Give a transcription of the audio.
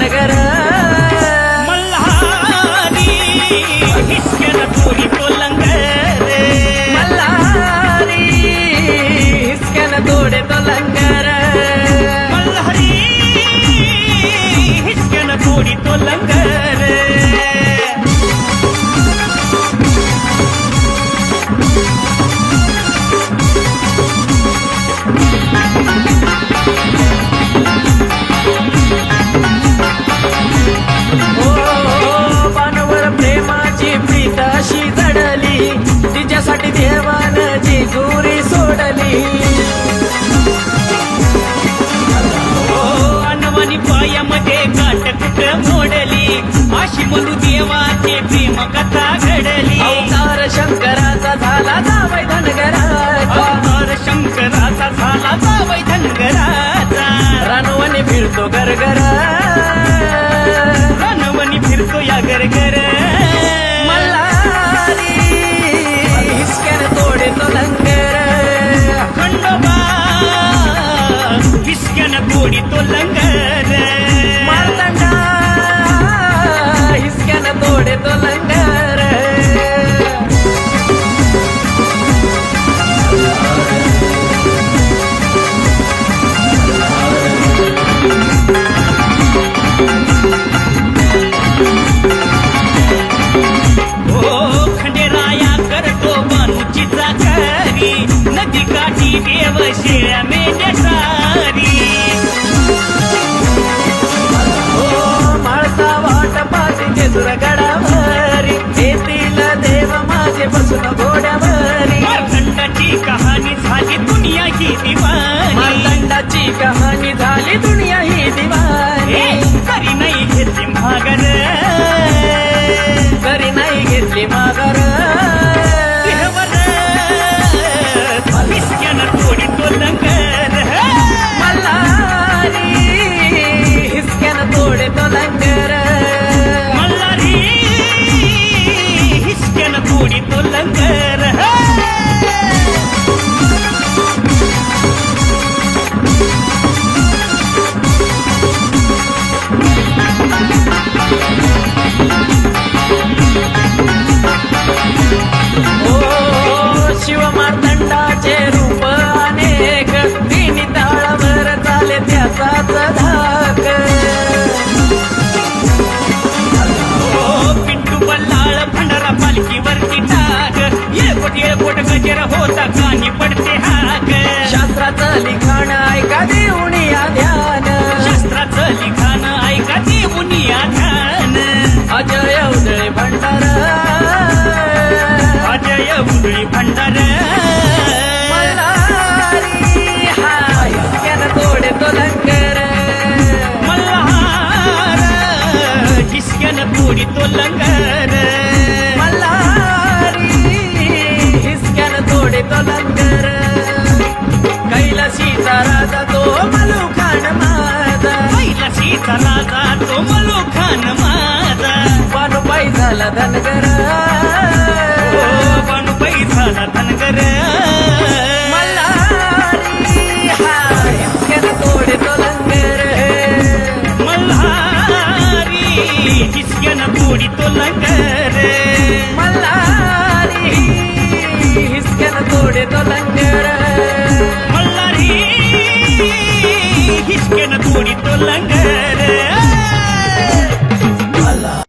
धनगर मल्हारी हिसक्यानं तोडी तो लंगर मल्हारी हिसक्यानं तोडे तो लंगर मल्हारी हिसक्यानं तोडी तो लंगर अशी जडली तिच्यासाठी देवानं जेजुरी सोडली अनवानी पायामध्ये गाठ कुठं मोडली अशी म्हणू देवाचे प्रेम कथा घडली अवतार शंकराचा झाला जावई धनगराचा अवतार शंकराचा झाला जावई धनगराचा रानवणी फिरतो गरगर रानवणी फिरतो या गरगर तोडे तो लंगर खंडोबा हिसक्यानं तोडी तो लंगर मारतंडा हिसक्यानं तोडे तो लंगर नदी काठी देव शेळ्या मेंढ्या सारी माळसा वाट पाठी जेजुर गडावरी येतील देव माझे बसून घोड्यावरी मार्तंडाची कहाणी झाली दुनिया ही दिवाणी मार्तंडाची कहाणी झाली दुनिया ही दिवाणी तरी नाही घेतली माघार तरी नाही घेतली माघार हिसक्यानं तोडी तो लंगर मल्हारी हिसक्यानं तोडे तो लंगर मल्हारी हिसक्यानं तोडी तो लंगर शिवमार्तंडाचे रूप अनेक तिन्ही ताळावर चाले त्याचाच धाक पिंटू बल्लाळ भंडारा पालखीवरती टाक येळकोट गजर होता कानी पडते हाक शास्त्राचं लिखाण ऐका देऊनी या ध्यान शास्त्राचं लिखाण ऐका देऊनी या ध्यान अजय उदळे भंडार अजय उदळी भंडार मल्हारी हा हिसक्यानं तोडे तो लंगर मल्हार हिसक्यानं तोडी तो लंगर मल्हारी हिसक्यानं तोडे तो लंगर कैलाशीचा राजा तो मलुखान माझा कैलाशीचा राजा तो मलुखान माझा पानुबाई झाला धनगर पानुबाई झाला धनगर मल्हारी हा हिसक्यानं तोडे तो लंगर मल्हारी हिसक्यानं तोडी तो लंगर मल्हारी हिसक्यानं तोडे तो लंगर मल्हारी हिसक्यानं तोडी तो लंगर